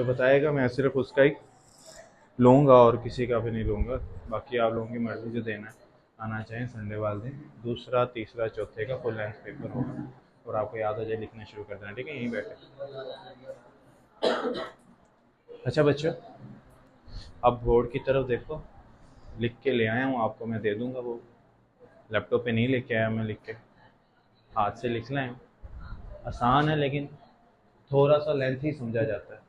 तो बताएगा, मैं सिर्फ उसका ही लूँगा और किसी का भी नहीं लूँगा। बाकी आप लोगों की मर्ज़ी, जो देना है आना चाहें संडे वाले दिन, दूसरा तीसरा चौथे का फुल लेंथ पेपर होगा और आपको याद हो जाए लिखना शुरू कर देना, ठीक है, यहीं बैठे। अच्छा बच्चों, अब बोर्ड की तरफ देखो, लिख के ले आया हूँ, आपको मैं दे दूँगा वो। लैपटॉप पे नहीं लेके आया मैं, लिख के हाथ से लिख लाए। आसान है लेकिन थोड़ा सा लेंथ ही समझा जाता है,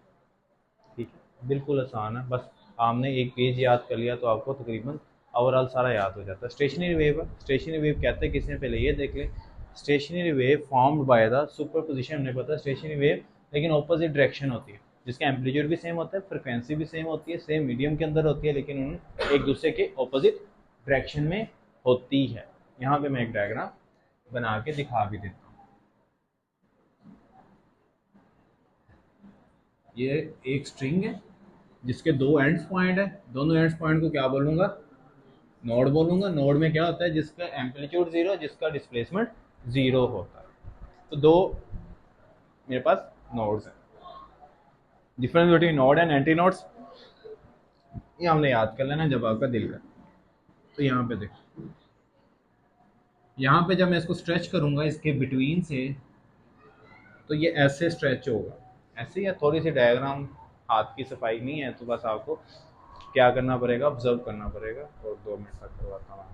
ठीक है, बिल्कुल आसान है। बस आपने एक पेज याद कर लिया तो आपको तकरीबन ओवरऑल सारा याद हो जाता है। स्टेशनरी वेव है, स्टेशनरी वेव कहते हैं किसने, पहले ये देख लें। Stationary wave formed by the super position, हमें पता है स्टेशनरी वेव लेकिन ऑपोजिट डायरेक्शन होती है, जिसका एम्पलीट्यूड भी सेम होता है, फ्रिक्वेंसी भी सेम होती है, सेम मीडियम के अंदर होती है, लेकिन उन एक दूसरे के ऑपोजिट डायरेक्शन में होती है। यहाँ पे मैं एक डायग्राम बना के दिखा भी देता हूँ। ये एक स्ट्रिंग है जिसके दो एंड्स पॉइंट है, दोनों एंड्स पॉइंट को क्या बोलूँगा, नोड बोलूँगा। नोड में क्या होता है, जिसका एम्पलीट्यूड जीरो, जिसका डिस्प्लेसमेंट जीरो होता है। तो दो मेरे पास नोड्स हैं। Difference between node and anti nodes ये हमने याद कर लेना जब आपका दिल करे। तो यहाँ पे देखो, यहाँ पे जब मैं इसको स्ट्रेच करूँगा इसके बिटवीन से, तो ये ऐसे स्ट्रेच होगा, ऐसे। या थोड़ी सी डायग्राम हाथ की सफाई नहीं है तो बस आपको क्या करना पड़ेगा, ऑब्जर्व करना पड़ेगा। और 2 मिनट तक करवाता हूँ।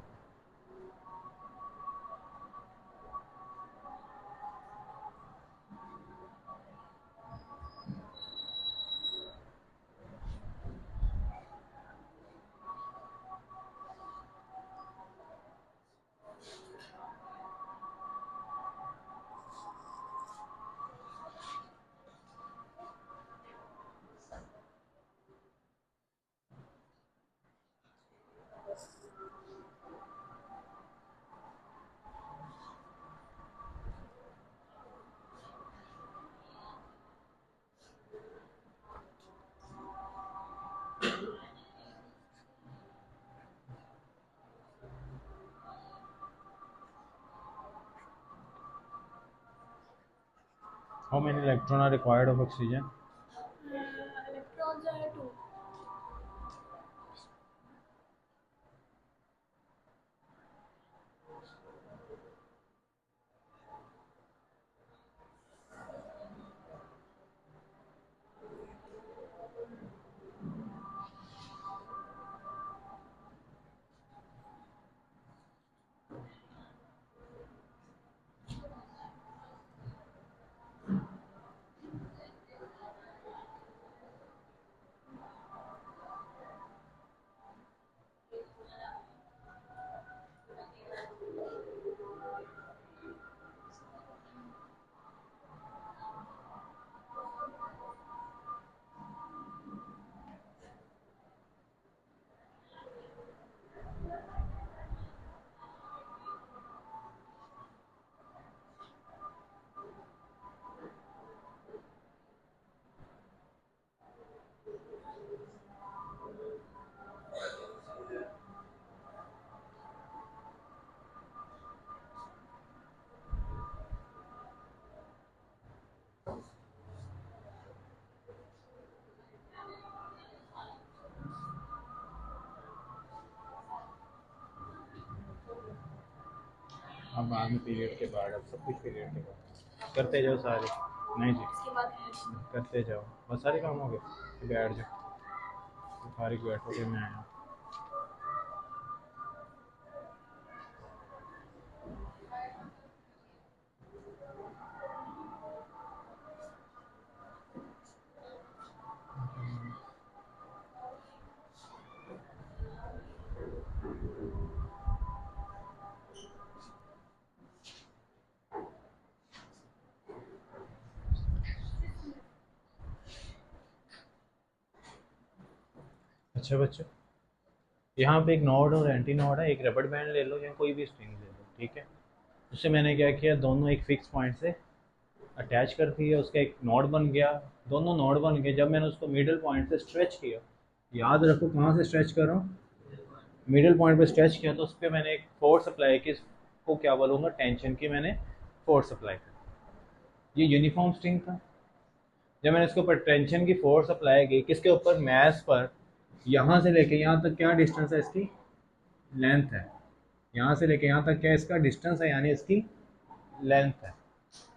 How many electrons are required of oxygen? Electrons are two. अब बाद में पीरियड के बाद, अब सब कुछ पीरियड के बाद करते जाओ सारे। नहीं जी, इसके बाद है। करते जाओ बस, सारे काम हो गए। बैठ जाओ, फारिग बैठो, फिर मैं आया। अच्छा बच्चों, यहाँ पे एक नोड और एंटी नोड है। एक रबड़ बैंड ले लो या कोई भी स्ट्रिंग ले लो, ठीक है। उससे मैंने क्या किया, दोनों एक फिक्स पॉइंट से अटैच कर दिया, उसका एक नोड बन गया। दोनों नोड बन गए। जब मैंने उसको मिडिल पॉइंट से स्ट्रेच किया, याद रखो कहाँ से स्ट्रेच कर रहा हूँ, मिडिल पॉइंट पे स्ट्रेच किया, तो उस पर मैंने एक फोर्स अप्लाई की, इसको क्या बोलूँगा, टेंशन की मैंने फोर्स अप्लाई की। ये यूनिफॉर्म स्ट्रिंग था, जब मैंने इसके ऊपर टेंशन की फोर्स अप्लाई की, किसके ऊपर, मैस पर, यहाँ से लेके यहाँ तक क्या डिस्टेंस है इसकी, लेंथ है। यहाँ से लेके यहाँ तक क्या इसका डिस्टेंस है, यानी इसकी लेंथ है।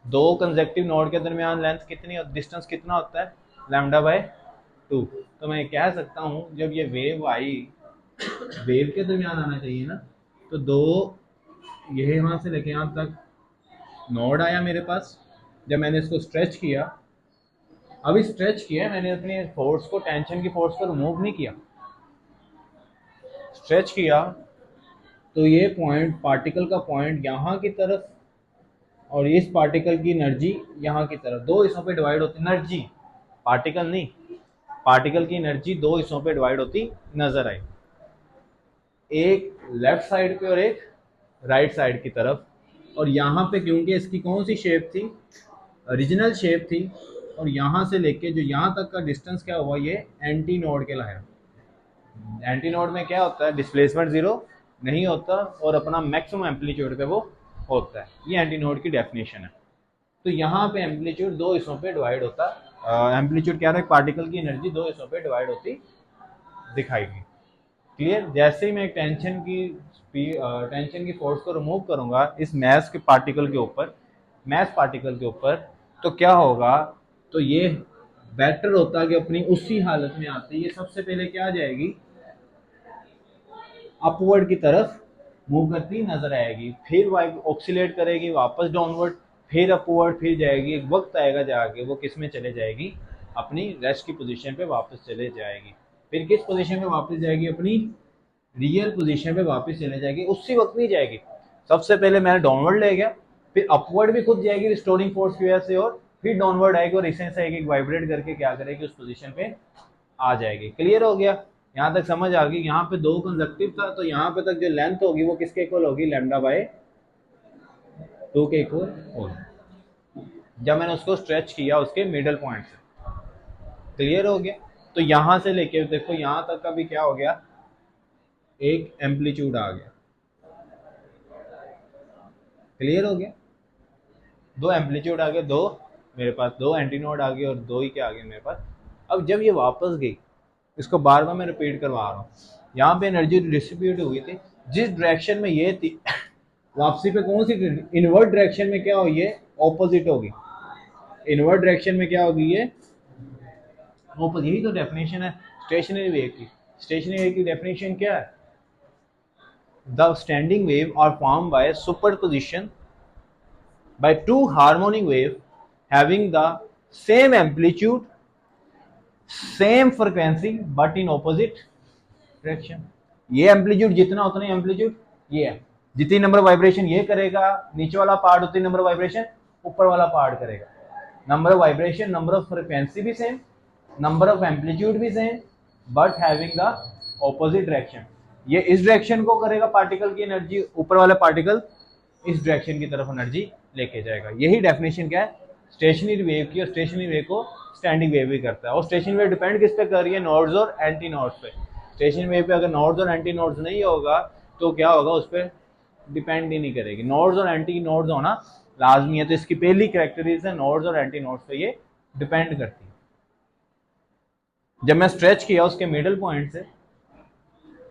दो कंसेक्टिव नोड के दरमियान लेंथ कितनी, डिस्टेंस कितना होता है, लैम्डा बाय 2। तो मैं कह सकता हूँ जब ये वेव आई, वेव के दरमियान आना चाहिए ना, तो दो, ये यहाँ से लेके यहाँ तक नोड आया मेरे पास। जब मैंने इसको स्ट्रेच किया, अभी स्ट्रेच किया मैंने, अपने फोर्स को, टेंशन की फोर्स को रिमूव नहीं किया, स्ट्रेच किया, तो ये पॉइंट, पार्टिकल का पॉइंट यहाँ की तरफ, और इस पार्टिकल की एनर्जी यहाँ की तरफ, दो हिस्सों पे डिवाइड होती, एनर्जी, पार्टिकल नहीं, पार्टिकल की एनर्जी दो हिस्सों पे डिवाइड होती नजर आई, एक लेफ्ट साइड पे और एक राइट साइड की तरफ। और यहाँ पे क्योंकि इसकी कौन सी शेप थी, ओरिजिनल शेप थी, और यहाँ से लेके जो यहाँ तक का डिस्टेंस क्या हुआ, ये एंटी नोड कहलाया। एंटी नोड में क्या होता है, डिस्प्लेसमेंट जीरो नहीं होता और अपना मैक्सिमम एम्पलीट्यूड पे वो होता है। ये एंटी नोड की डेफिनेशन है। तो यहाँ पे एम्पलीट्यूड दो हिस्सों पे डिवाइड होता है, एम्पलीट्यूड क्या है, पार्टिकल की एनर्जी दो हिस्सों पे डिवाइड होती दिखाई दी। क्लियर। जैसे ही मैं टेंशन की फोर्स को रिमूव करूंगा इस मैस के पार्टिकल के ऊपर, मैस पार्टिकल के ऊपर, तो क्या होगा, तो ये बेटर होता कि अपनी उसी हालत में आती, ये सबसे पहले क्या आ जाएगी, अपवर्ड की तरफ मूव करती नजर आएगी, फिर ऑक्सीलेट करेगी वापस डाउनवर्ड, फिर अपवर्ड, फिर जाएगी, एक वक्त आएगा जाके वो किस में चले जाएगी, अपनी रेस्ट की पोजीशन पे वापस चले जाएगी। फिर किस पोजीशन पे वापस जाएगी, अपनी रियल पोजीशन पे वापस चले जाएगी। उसी वक्त नहीं जाएगी, सबसे पहले मैंने डाउनवर्ड ले गया, फिर अपवर्ड भी खुद जाएगी रिस्टोरिंग फोर्स की वजह से, और फिर डाउनवर्ड आएगी और इसे से एक वाइब्रेट करके क्या करेगी, उस पोजीशन पे आ जाएगी। क्लियर हो गया, यहाँ तक समझ आ गई। यहाँ पे दो कंजक्टिव था, तो यहाँ पे तक जो लेंथ होगी वो किसके इक्वल होगी, लैम्डा बाय 2 के इक्वल होगी, जब मैंने उसको स्ट्रेच किया उसके मिडल पॉइंट से। क्लियर हो गया। तो यहाँ से लेके देखो यहाँ तक का भी क्या हो गया, एक एम्पलीट्यूड आ गया। क्लियर हो गया, दो एम्पलीट्यूड आ गए, दो मेरे पास, दो एंटीनोड आ गए और दो ही क्या आ गए मेरे पास। अब जब ये वापस गई, इसको बार बार मैं रिपीट करवा रहा हूँ, यहाँ पे एनर्जी डिस्ट्रीब्यूट हुई थी, जिस डायरेक्शन में ये थी वापसी पे कौन सी, इनवर्ट डायरेक्शन में क्या होगी, ये ऑपोजिट होगी। इनवर्ट डायरेक्शन में क्या होगी, ये ऑपोजिट। यही तो डेफिनेशन है स्टेशनरी वेव की। स्टेशनरी वेव की डेफिनेशन क्या है, the standing wave are form by superposition by two harmonic wave having the same amplitude, same frequency but in opposite direction। ये एम्पलीट्यूड जितना उतना ही एम्पलीट्यूड ये है, जितनी नंबर वाइब्रेशन ये करेगा नीचे वाला पार्ट, उतनी नंबर वाइब्रेशन ऊपर वाला पार्ट करेगा। Number of vibration, number of frequency भी सेम, नंबर ऑफ एम्पलीट्यूड भी same, but having the opposite direction. ये इस डायरेक्शन को करेगा पार्टिकल की एनर्जी, ऊपर वाला पार्टिकल इस डायरेक्शन की तरफ एनर्जी लेके जाएगा। यही डेफिनेशन क्या है स्टेशनरी वेव की, और स्टेशनरी वेव को स्टैंडिंग वेव भी करता है। और स्टेशनरी वेव डिपेंड किस पे कर रही है, नोड्स और एंटी नोड्स पे। स्टेशनरी वेव पे अगर नोड्स और एंटी नोड्स नहीं होगा तो क्या होगा, उस पर डिपेंड ही नहीं करेगी। नोड्स और एंटी नोड्स होना लाजमी है, तो इसकी पहली कैरेक्टरिस्टिक है नोड्स और एंटी नोड्स पे ये डिपेंड करती है। जब मैं स्ट्रेच किया उसके मिडल पॉइंट से,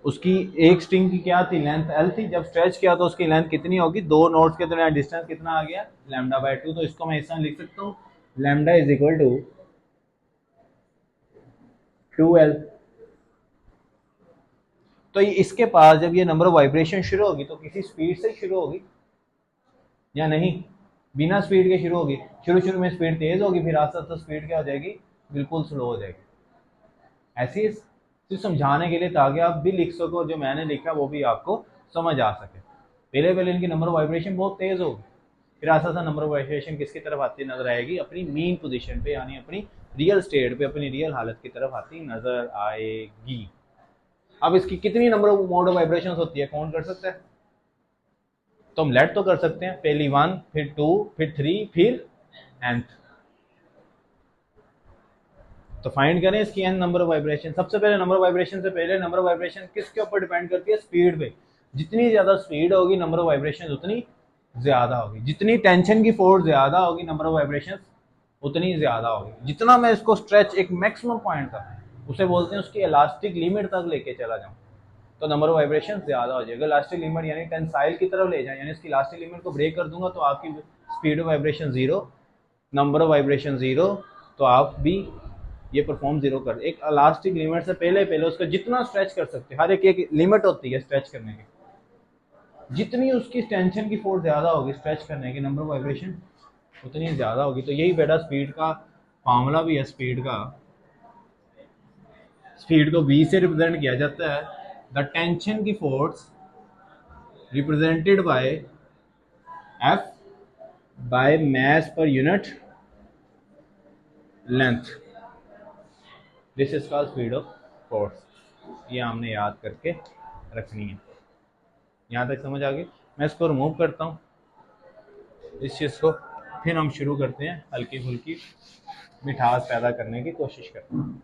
उसकी एक स्ट्रिंग की क्या थी, लेंथ एल थी, जब स्ट्रेच किया तो उसकी लेंथ कितनी होगी, दो नोड्स के दरमियान डिस्टेंस कितना आ गया, लैम्डा बाय 2। तो इसको मैं इस तरह लिख सकता हूँ, lambda is equal to 2L। तो इसके पास जब ये नंबर ऑफ वाइब्रेशन शुरू होगी तो किसी स्पीड से शुरू होगी या नहीं, बिना स्पीड के शुरू होगी। शुरू में स्पीड तेज होगी, फिर आस्ते आस्ते स्पीड क्या हो जाएगी, बिल्कुल स्लो हो जाएगी। ऐसी सिर्फ समझाने के लिए, ताकि आप भी लिख सको, जो मैंने लिखा वो भी आपको समझ आ सके। पहले इनकी नंबर ऑफ वाइब्रेशन बहुत तेज होगी, फिर आस्ता आस्ता नंबर ऑफ वाइब्रेशन किसकी तरफ आती नजर आएगी, अपनी मीन पोजीशन पे, यानी अपनी रियल स्टेट पे, अपनी रियल हालत की तरफ आती नजर आएगी। अब इसकी कितनी number of mode of vibration होती है, कौन कर सकता है, तो हम लेट तो कर सकते हैं, पहली 1, फिर 2, फिर 3, फिर nth। तो फाइंड करें इसकी n नंबर ऑफ वाइब्रेशन। सबसे पहले नंबर ऑफ वाइब्रेशन से पहले नंबर ऑफ वाइब्रेशन किसके ऊपर डिपेंड करती है, स्पीड पे। जितनी ज्यादा स्पीड होगी नंबर ऑफ वाइब्रेशन उतनी ज्यादा होगी, जितनी टेंशन की फोर्स ज्यादा होगी नंबर ऑफ वाइब्रेशन उतनी ज़्यादा होगी। जितना मैं इसको स्ट्रेच एक मैक्सिमम पॉइंट तक, उसे बोलते हैं उसकी इलास्टिक लिमिट तक लेके चला जाऊँ, तो नंबर ऑफ वाइब्रेशन ज़्यादा हो जाएगा। इलास्टिक लिमिट यानी टेंसाइल की तरफ ले जाए, यानी इसकी इलास्टिक लिमिट को ब्रेक कर दूंगा तो आपकी speed of vibration zero, number of vibration zero, तो आप भी ये परफॉर्म ज़ीरो कर। एक इलास्टिक लिमिट से पहले पहले उसका जितना स्ट्रेच कर सकते हैं, हर एक लिमिट होती है स्ट्रेच करने की, जितनी उसकी टेंशन की फोर्स ज़्यादा होगी स्ट्रेच करने की, नंबर ऑफ वाइब्रेशन उतनी ज़्यादा होगी। तो यही बेटा स्पीड का फार्मूला भी है। स्पीड को v से रिप्रेजेंट किया जाता है, द टेंशन की force represented by f by mass per unit length, this is called speed of force. ये हमने याद करके रखनी है। यहाँ तक समझ आ गई? मैं इसको रिमूव करता हूँ इस चीज़ को, फिर हम शुरू करते हैं हल्की फुल्की मिठास पैदा करने की कोशिश करते हैं।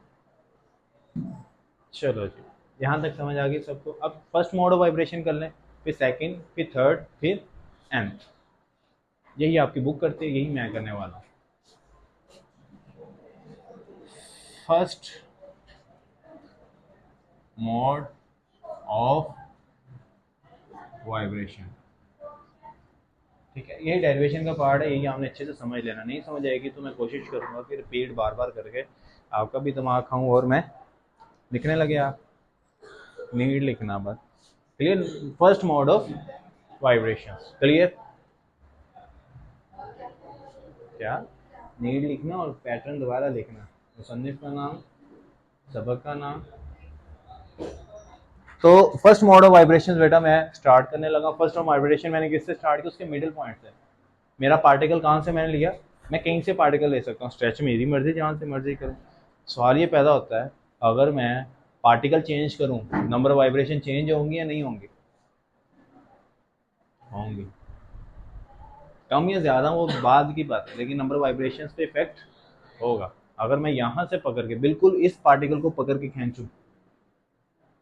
चलो जी, यहाँ तक समझ आ गई सबको? अब फर्स्ट मोड ऑफ वाइब्रेशन कर लें, फिर सेकंड, फिर थर्ड, फिर nth। यही आपकी बुक करती है, यही मैं करने वाला हूँ। फर्स्ट मोड ऑफ वाइब्रेशन, ठीक है, ये डेरिवेशन का पार्ट है, यही आपने अच्छे से समझ लेना। नहीं समझ आएगी तो मैं कोशिश करूँगा कि रिपीट बार बार करके आपका भी दिमाग खाऊँ और मैं लिखने लगे। आप नीड लिखना बस, clear? First mode of vibration, clear? क्या नीड लिखना और पैटर्न दोबारा लिखना, मुसन्निफ का नाम, सबक का नाम। तो फर्स्ट मोड ऑफ वाइब्रेशन बेटा मैं स्टार्ट करने लगा। फर्स्ट ऑफ वाइब्रेशन मैंने किससे स्टार्ट किया? उसके मिडिल पॉइंट से। मेरा पार्टिकल कहाँ से मैंने लिया? मैं कहीं से पार्टिकल ले सकता हूँ, स्ट्रेच मेरी मर्जी, जहाँ से मर्जी करूँ। सवाल ये पैदा होता है, अगर मैं पार्टिकल चेंज करूँ, नंबर ऑफ वाइब्रेशन चेंज होंगी या नहीं होंगी? होंगी। कम या ज़्यादा वो बाद की बात है, लेकिन नंबर ऑफ वाइब्रेशन पे इफेक्ट होगा। अगर मैं यहाँ से पकड़ के बिल्कुल इस पार्टिकल को पकड़ के खींचूँ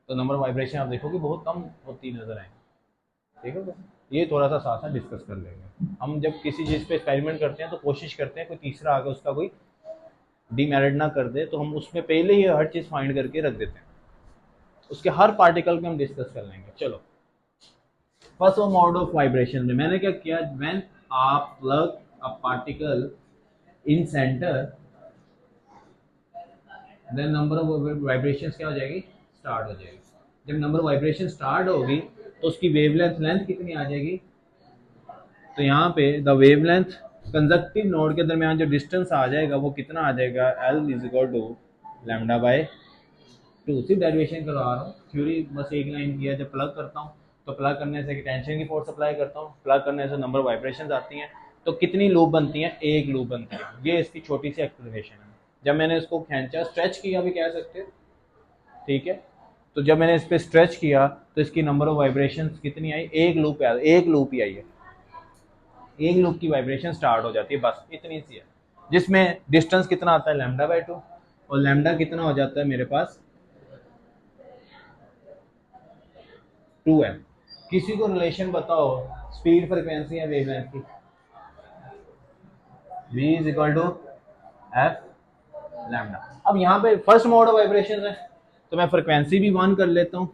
तो नंबर ऑफ वाइब्रेशन आप देखोगे बहुत कम होती नजर आएंगी। ठीक है, ये थोड़ा सा साथ साथ डिस्कस कर लेंगे। हम जब किसी चीज़ पे एक्सपेरिमेंट करते हैं तो कोशिश करते हैं कोई तीसरा आगे उसका कोई डीमेरिट ना कर दे, तो हम उसमें पहले ही हर चीज़ फाइंड करके रख देते हैं। उसके हर पार्टिकल पे हम डिस्कस कर लेंगे। चलो, फर्स्ट मोड ऑफ वाइब्रेशन में मैंने क्या किया? व्हेन आप plug a particle in centre, then number of vibration क्या हो जाएगी? स्टार्ट हो जाएगी। जब नंबर ऑफ वाइब्रेशन स्टार्ट होगी तो उसकी वेवलेंथ लेंथ कितनी आ जाएगी? तो यहाँ पे द वेवलेंथ कंजक्टिव नोड के दरमियान जो डिस्टेंस आ जाएगा वो कितना आ जाएगा? L is equal to lambda by 2। सिर्फ डेरिवेशन करवा रहा हूँ, थ्योरी बस एक लाइन किया। जब प्लग करता हूँ तो प्लग करने से टेंशन की फोर्स अप्लाई करता हूँ, प्लग करने से नंबर वाइब्रेशन आती हैं। तो कितनी लूप बनती हैं? एक लूप बनती है। ये इसकी छोटी सी एक्सप्लेनेशन है। जब मैंने इसको खींचा, स्ट्रेच किया भी कह सकते हैं, ठीक है? तो जब मैंने इस पर स्ट्रेच किया तो इसकी नंबर ऑफ वाइब्रेशन कितनी आई? एक लूप ही आई है। एक लूप की वाइब्रेशन स्टार्ट हो जाती है, बस इतनी सी है, जिसमें डिस्टेंस कितना आता है? Lambda by 2। और लैम्डा कितना हो जाता है मेरे पास? 2m। किसी को रिलेशन बताओ स्पीड फ्रिक्वेंसी या वेवलेंथ की? v is equal to F lambda. अब यहाँ पे फर्स्ट मोड ऑफ वाइब्रेशन है तो मैं फ्रिक्वेंसी भी 1 कर लेता हूँ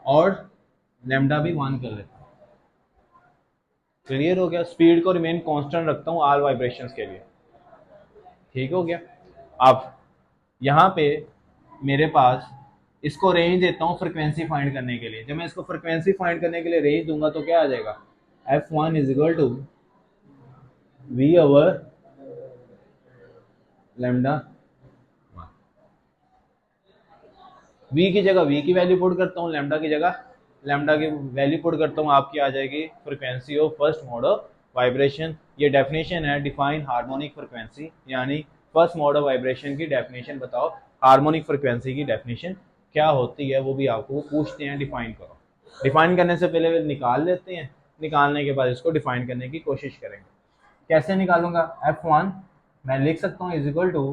और लैम्डा भी 1 कर लेता हूँ। क्लियर हो गया? स्पीड को रिमेन कांस्टेंट रखता हूँ ऑल वाइब्रेशंस के लिए। ठीक हो गया? अब यहाँ पे मेरे पास इसको रेंज देता हूँ फ्रिक्वेंसी फाइंड करने के लिए। जब मैं इसको फ्रिक्वेंसी फाइंड करने के लिए रेंज दूंगा तो क्या आ जाएगा? F1 is equal to V over lambda. V की जगह V की वैल्यू पुट करता हूँ, लैम्डा की जगह लैम्डा की वैल्यू पुट करता हूँ। आपकी आ जाएगी frequency of first mode of vibration. ये डेफिनेशन है, डिफाइन हार्मोनिक फ्रिक्वेंसी, यानी फर्स्ट मोड ऑफ वाइब्रेशन की डेफिनेशन बताओ। हार्मोनिक फ्रिक्वेंसी की डेफिनेशन क्या होती है वो भी आपको पूछते हैं, डिफाइन करो। डिफाइन करने से पहले निकाल लेते हैं, निकालने के बाद इसको डिफाइन करने की कोशिश करेंगे। कैसे निकालूंगा? F1 मैं लिख सकता हूँ is equal to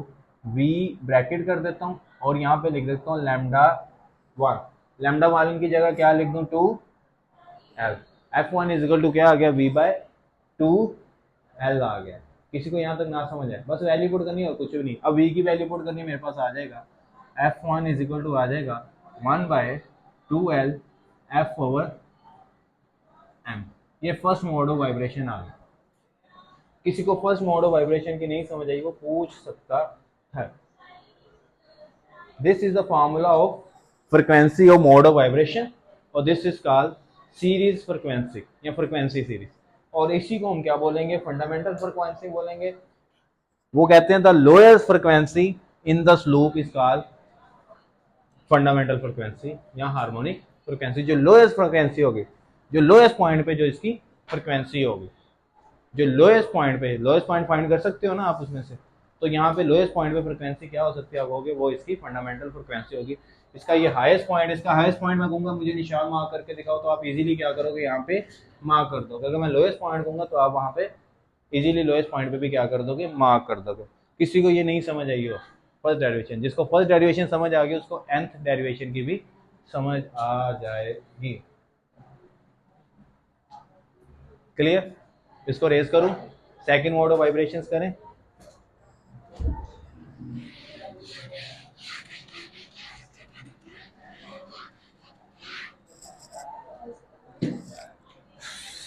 V bracket कर देता हूँ और यहाँ पे लिख देता हूँ लैम्डा 1। लैम्डा 1 की जगह क्या लिख दूँ? 2L। F1 is equal to क्या आ गया? V बाय 2L आ गया। किसी को यहाँ तक ना समझ आए, बस वैल्यू पुट करनी है और कुछ भी नहीं। अब v की वैल्यू पुट करनी मेरे पास आ जाएगा F1 इज इक्वल टू आ जाएगा 1/2L F/m। ये फर्स्ट मोड ऑफ वाइब्रेशन आ गया। किसी को फर्स्ट मोड ऑफ वाइब्रेशन की नहीं समझ आई वो पूछ सकता है। This is the formula of frequency of mode of vibration और this is called series frequency या फ्रिक्वेंसी सीरीज। और इसी को हम क्या बोलेंगे, फंडामेंटल फ्रिक्वेंसी बोलेंगे। वो कहते हैं the lowest frequency in the loop is called fundamental frequency या हार्मोनिक फ्रिक्वेंसी। जो लोएस्ट फ्रिक्वेंसी होगी, जो लोएस्ट पॉइंट पे जो इसकी फ्रिक्वेंसी होगी, जो लोएस्ट पॉइंट फाइंड कर सकते हो ना आप उसमें से, तो यहाँ पे लोएस्ट पॉइंट पे फ्रिक्वेंसी क्या हो सकती है आप कहोगे, वो इसकी फंडामेंटल फ्रिक्वेंसी होगी। इसका ये हाईएस्ट पॉइंट, इसका हाईएस्ट पॉइंट मैं कहूँगा मुझे निशान मार्क करके दिखाओ, तो आप इजीली क्या करोगे, यहाँ पे मार्क कर दोगे। अगर मैं लोएस्ट पॉइंट कहूँगा तो आप वहाँ पे इजीली लोएस्ट पॉइंट पे भी क्या कर दोगे, मार्क कर दोगे। किसी को ये नहीं समझ आई हो फर्स्ट डेरिवेशन, जिसको फर्स्ट डेरिवेशन समझ आ गई उसको nth डेरिवेशन की भी समझ आ जाएगी। क्लियर? इसको रेज करूं, सेकंड मोड ऑफ वाइब्रेशंस करें।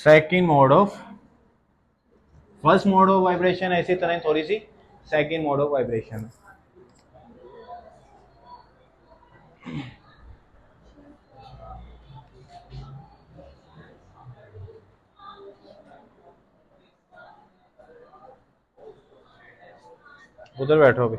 Second mode of, first mode of vibration ऐसी तरह थोड़ी सी सेकंड मोड ऑफ वाइब्रेशन। उधर बैठो अभी।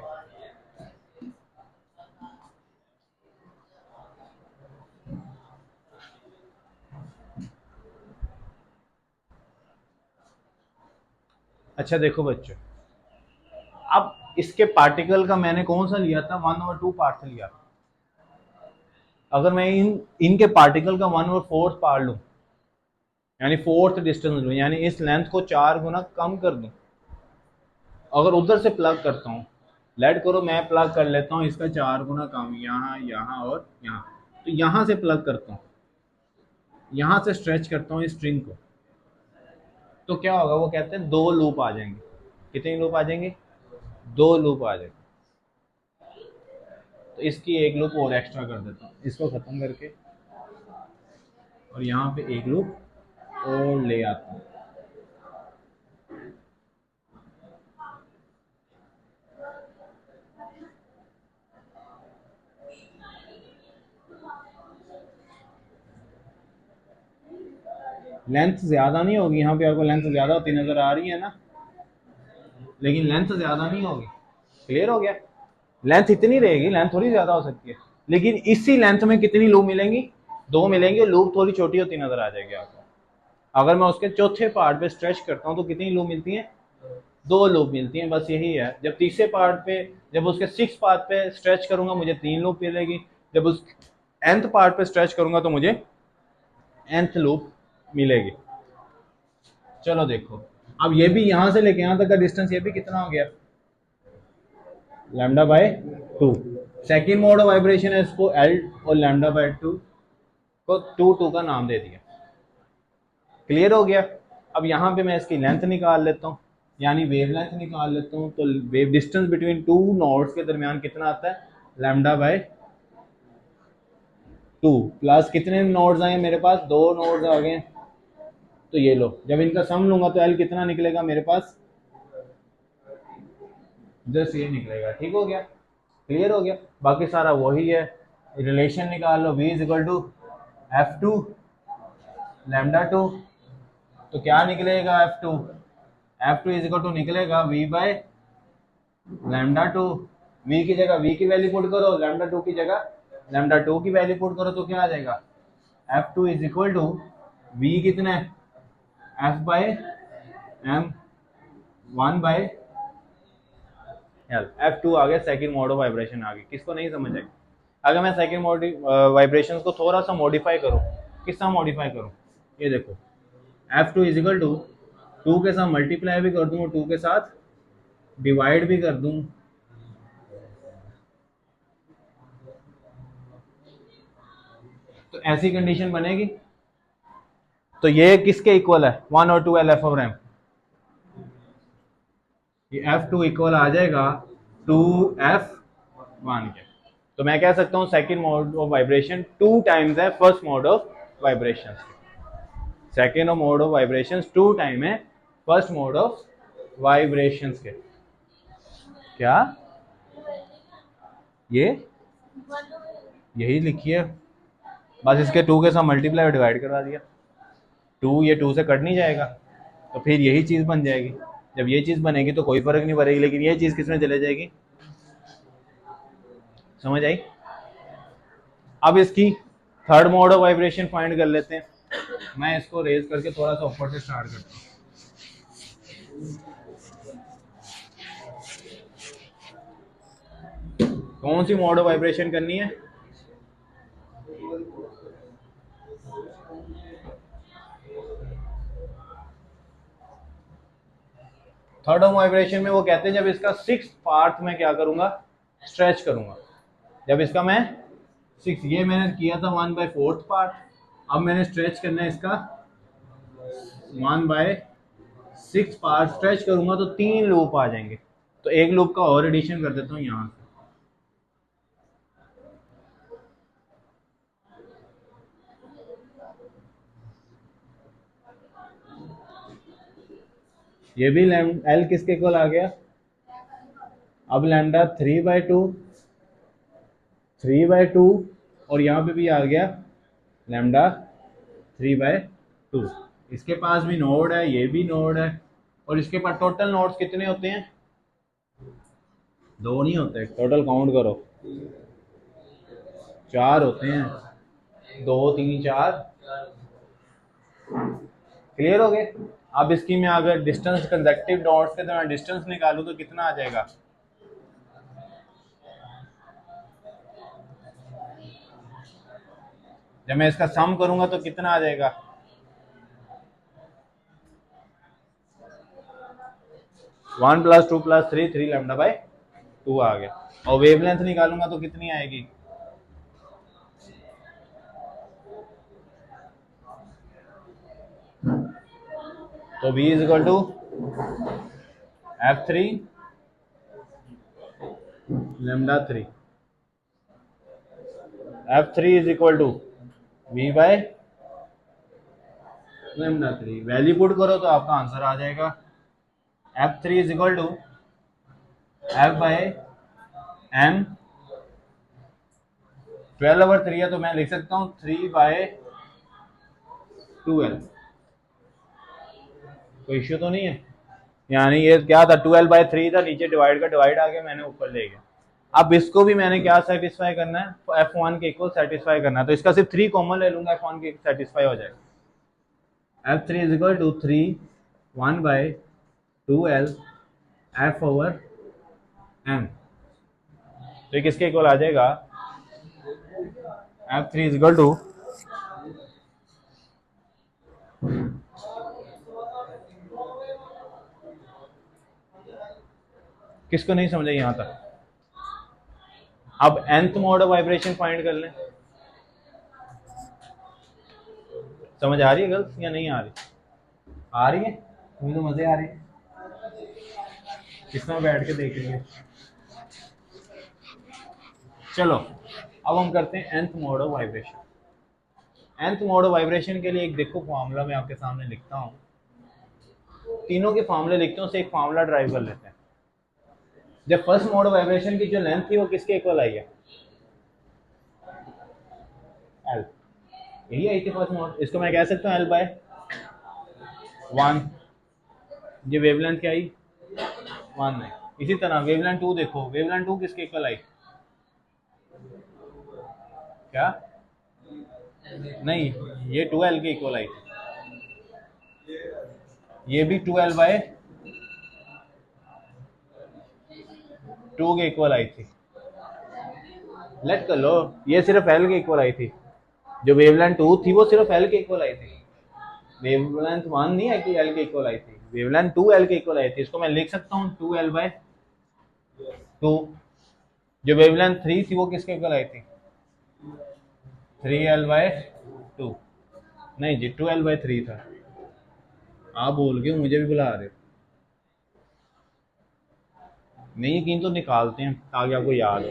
अच्छा देखो बच्चों, अब इसके पार्टिकल का मैंने कौन सा लिया था, 1/2 पार्ट लिया। अगर मैं इनके पार्टिकल का 1/4 पार्ट लूं, यानी फोर्थ डिस्टेंस लूं, यानी इस लेंथ को 4 गुना कम कर दूं, अगर उधर से प्लग करता हूँ, लेट करो मैं प्लग कर लेता हूँ इसका 4 गुना कम, यहाँ यहाँ और यहाँ, तो यहाँ से प्लग करता हूँ, यहाँ से स्ट्रेच करता हूँ इस स्ट्रिंग को, तो क्या होगा, वो कहते हैं 2 लूप आ जाएंगे। कितने लूप आ जाएंगे, 2 लूप आ जाएंगे। तो इसकी एक लूप और एक्स्ट्रा कर देता हूँ, इसको खत्म करके, और यहाँ पे एक लूप और ले आता हूँ। लेंथ ज्यादा नहीं होगी, यहाँ पे आपको लेंथ ज्यादा होती नजर आ रही है ना, लेकिन लेंथ ज्यादा नहीं होगी। क्लियर हो गया? लेंथ इतनी रहेगी, लेंथ थोड़ी ज्यादा हो सकती है, लेकिन इसी लेंथ में कितनी लूप मिलेंगी, 2 मिलेंगे। लूप थोड़ी छोटी होती नजर आ जाएगी आपको। अगर मैं उसके चौथे पार्ट पे स्ट्रेच करता हूँ तो कितनी लूप मिलती है, 2 लूप मिलती हैं, बस यही है। जब तीसरे पार्ट पे, जब उसके 6 पार्ट पे स्ट्रेच करूंगा मुझे 3 लूप मिलेगी, जब उस nth पार्ट पे स्ट्रेच करूंगा तो मुझे nth लूप मिलेगी। चलो देखो, अब ये भी यहां से लेके यहां तक का डिस्टेंस ये भी कितना हो गया, λ/2। सेकेंड मोड ऑफ वाइब्रेशन है, इसको L और λ/2 को 2 का नाम दे दिया। क्लियर हो गया? अब यहाँ पे मैं इसकी लेंथ निकाल लेता हूँ, यानी वेव लेंथ निकाल लेता हूँ। तो वेव डिस्टेंस बिटवीन 2 नोड्स के दरमियान कितना आता है, λ/2 प्लस कितने नोड्स आए मेरे पास, 2 नोड्स आ गए। तो ये लो, जब इनका सम लूंगा तो L कितना निकलेगा मेरे पास, 10 ये निकलेगा। ठीक हो गया? क्लियर हो गया? बाकी सारा वही है, रिलेशन निकाल लो, V = F2 λ2। तो क्या निकलेगा, F2 निकलेगा V/λ2। V की जगह V की वैल्यू पुट करो, λ2 की जगह λ2 की वैल्यू पुट करो, तो क्या आ जाएगा, F2 V कितना है, F/m 1/L। F2 आ गया, सेकंड मोड ऑफ वाइब्रेशन आ गई। किसको नहीं समझ आई? अगर मैं सेकंड मोड वाइब्रेशन को थोड़ा सा मॉडिफाई करूं, किस तरह मॉडिफाई करूं, ये देखो, F2 2 के साथ मल्टीप्लाई भी कर दूं और 2 के साथ डिवाइड भी कर दूं, तो ऐसी कंडीशन बनेगी। तो ये किसके इक्वल है, 1 और 2 L F/m। ये F2 इक्वल आ जाएगा 2F1 के। तो मैं कह सकता हूँ second mode of vibration 2 times है first mode of vibration. Second mode of vibration 2 time है फर्स्ट मोड ऑफ वाइब्रेशन के। क्या ये यही लिखी है, बस इसके 2 के साथ मल्टीप्लाई और डिवाइड करवा दिया। 2 ये 2 से कट नहीं जाएगा, तो फिर यही चीज़ बन जाएगी। जब ये चीज़ बनेगी तो कोई फर्क नहीं पड़ेगी, लेकिन ये चीज़ किसमें चले जाएगी, समझ आई। अब इसकी third mode of vibration find कर लेते हैं। मैं इसको रेज करके थोड़ा सा ऊपर से स्टार्ट करता हूँ। कौन सी मोड ऑफ वाइब्रेशन करनी है, थर्ड ऑफ वाइब्रेशन में वो कहते हैं जब इसका 6th पार्ट मैं क्या करूंगा, स्ट्रेच करूंगा। जब इसका मैं 6, ये मैंने किया था 1/4 पार्ट, अब मैंने स्ट्रेच करना है इसका 1/6 पार्ट स्ट्रेच करूंगा तो 3 लूप आ जाएंगे। तो एक लूप का और एडिशन कर देता हूँ यहाँ से। ये भी एल किसके इक्वल आ गया, अब लैम्डा 3/2 और यहाँ पे भी आ गया लैम्डा 3/2। इसके पास भी नोड है, ये भी नोड है, और इसके पास टोटल नोड्स कितने होते हैं, 2 नहीं होते, टोटल काउंट करो 4 होते हैं, 2 3 4। क्लियर हो गए। अब इसकी मैं अगर डिस्टेंस कंसेक्टिव डॉट्स के तो मैं डिस्टेंस निकालूं तो कितना आ जाएगा, जब मैं इसका सम करूंगा तो कितना आ जाएगा, 1 + 2 + 3 3 λ/2 आ गया। और वेवलेंथ निकालूंगा तो कितनी आएगी, तो v = F3 λ3, F3 = v/λ3। Value put करो तो आपका आंसर आ जाएगा F3 = F/m। 12/3 है तो मैं लिख सकता हूँ 3/12। कोई इश्यू तो नहीं है, यानी ये क्या था 12/3 था, नीचे डिवाइड का डिवाइड आ गया, मैंने ऊपर ले गया। अब इसको भी मैंने क्या सेटिस्फाई करना है, तो F1 के इक्वल सेटिस्फाई करना है, तो इसका सिर्फ 3 कॉमन ले लूंगा, F1 के सेटिस्फाई हो जाएगा। F3 = 3 1/2L F/m। तो किसके इक्वल आ जाएगा, F3 = किसको नहीं समझा यहां तक। अब nth mode of vibration find कर लें। समझ आ रही है गर्ल्स या नहीं आ रही, आ रही है, तुम्हें तो मजे आ रही है, इसमें बैठ के देख लीजिए। चलो अब हम करते हैं nth mode of vibration. nth mode of vibration के लिए एक देखो फॉर्मूला मैं आपके सामने लिखता हूँ, तीनों के फॉर्मूले लिखते हैं, उससे एक फॉर्मूला ड्राइव कर लेते हैं। जब फर्स्ट मोड ऑफ वाइब्रेशन की जो लेंथ थी वो किसके इक्वल आई है, एल, यही आई थी फर्स्ट मोड। इसको मैं कह सकता हूँ L/1। ये वेवलेंथ क्या आई, 1 है। इसी तरह वेवलेंथ 2 देखो, वेवलेंथ 2 किसके इक्वल आई, क्या नहीं, ये 2L के इक्वल आई थी, ये भी 2L/2 के इक्वल आई थी। लेट कर लो, ये सिर्फ L के इक्वल आई थी, जो वेवलेंथ 2 थी वो सिर्फ L के इक्वल आई थी, वेवलेंथ 1 नहीं है कि L के इक्वल आई थी, वेवलेंथ 2 L के इक्वल आई थी। इसको मैं लिख सकता हूँ 2L/2। जो वेवलेंथ 3 थी वो किसके इक्वल आई थी, 3L/2, नहीं जी 2L/3 था। आप बोल के मुझे भी बुला रहे हो, नहीं यकीन तो निकालते हैं ताकि आपको याद हो।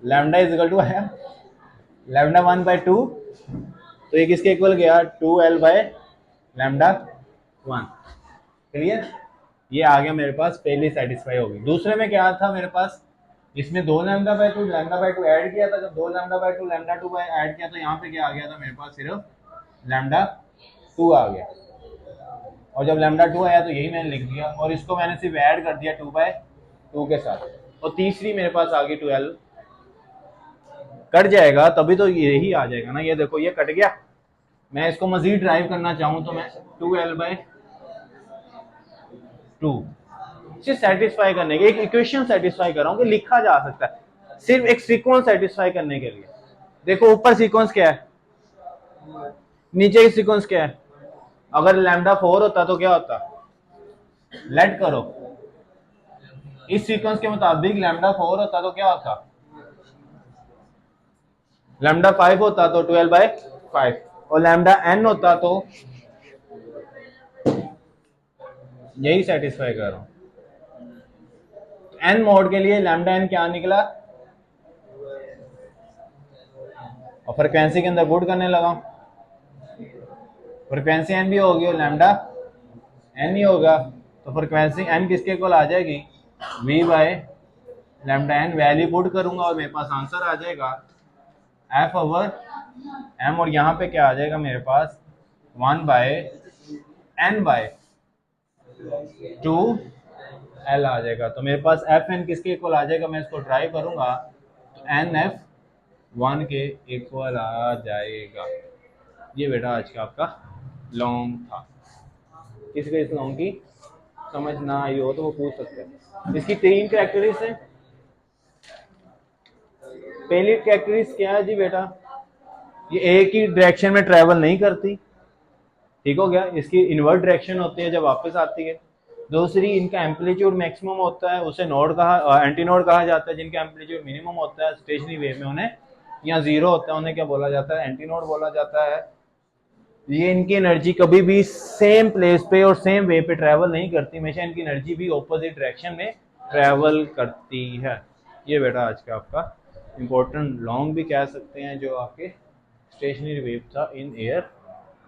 लैम्डा इज इक्वल टू है लैम्डा 1/2, तो ये किसके इक्वल गया 2l/λ1। क्लियर, ये आ गया मेरे पास, पहले सेटिस्फाई होगी। दूसरे में क्या था मेरे पास, इसमें 2λ/2 ऐड किया था, जब 2λ/2 λ2 ऐड किया तो यहाँ पे क्या आ गया था मेरे पास, सिर्फ λ2 आ गया। और जब λ2 आया तो यही मैंने लिख दिया, और इसको मैंने सिर्फ ऐड कर दिया 2/2 के साथ। और तीसरी मेरे पास आ गई 12, कट जाएगा तभी तो यही आ जाएगा ना। ये देखो ये कट गया। मैं इसको मजीद ड्राइव करना चाहूँ तो मैं 2l/2 से सेटिस्फाई करने के एक इक्वेशन सेटिस्फाई कर रहा हूँ कि लिखा जा सकता है, सिर्फ एक सीक्वेंस सेटिस्फाई करने के लिए। देखो ऊपर सीक्वेंस क्या है, नीचे की सीक्वेंस क्या है। अगर λ4 होता तो क्या होता, लेट करो, इस सीक्वेंस के मुताबिक λ4 होता तो क्या होता, λ5 होता तो 12/5, और λn होता तो यही सेटिस्फाई कर रहा हूं। n मोड के लिए λn क्या निकला, और फ्रिक्वेंसी के अंदर पुट करने लगा, फ्रिक्वेंसी n भी होगी और λn ही होगा, तो फ्रिक्वेंसी n किसके इक्वल आ जाएगी, v/λn। वैल्यू पुट करूंगा और मेरे पास आंसर आ जाएगा f/m, और यहाँ पे क्या आ जाएगा मेरे पास 1/n/2l आ जाएगा। तो मेरे पास fn किसके इक्वल आ जाएगा, मैं इसको ट्राई करूंगा तो nf1 के इक्वल आ जाएगा। ये बेटा आज का आपका लॉन्ग था। किसी को इस लॉन्ग की समझ ना आई हो तो वो पूछ सकते हैं। इसकी 3 कैरेक्टरिस्टिक्स हैं। पहली कैरेक्टरिस्टिक्स क्या है जी बेटा, ये एक ही डायरेक्शन में ट्रेवल नहीं करती, ठीक हो गया, इसकी इनवर्ट डायरेक्शन होती है जब वापस आती है। दूसरी, इनका एम्पलीट्यूड मैक्सिमम होता है, उसे नोड कहा, एंटी नोड कहा जाता है। जिनका एम्पलीट्यूड मिनिमम होता है स्टेशनरी वेव में उन्हें, या जीरो होता है उन्हें क्या बोला जाता है, एंटी नोड बोला जाता है। ये इनकी एनर्जी कभी भी सेम प्लेस पे और सेम वे पे ट्रेवल नहीं करती, हमेशा इनकी एनर्जी भी ऑपोजिट डायरेक्शन में ट्रेवल करती है। ये बेटा आज का आपका इम्पोर्टेंट लॉन्ग भी कह सकते हैं, जो आपके स्टेशनरी वेव था इन एयर